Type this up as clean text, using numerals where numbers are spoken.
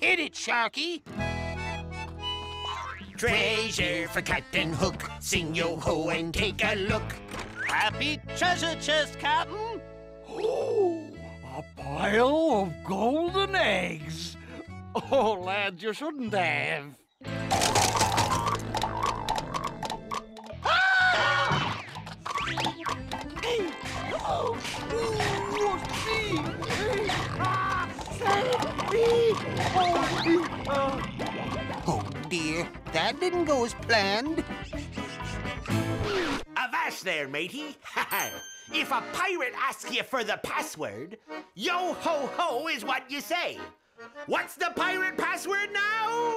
Hit it, Sharky. Treasure for Captain Hook. Sing yo-ho and take a look. Happy treasure chest, Captain. Oh, a pile of golden eggs. Oh, lad, you shouldn't have. Oh dear, that didn't go as planned. Avast there, matey. If a pirate asks you for the password, yo-ho-ho is what you say. What's the pirate password now?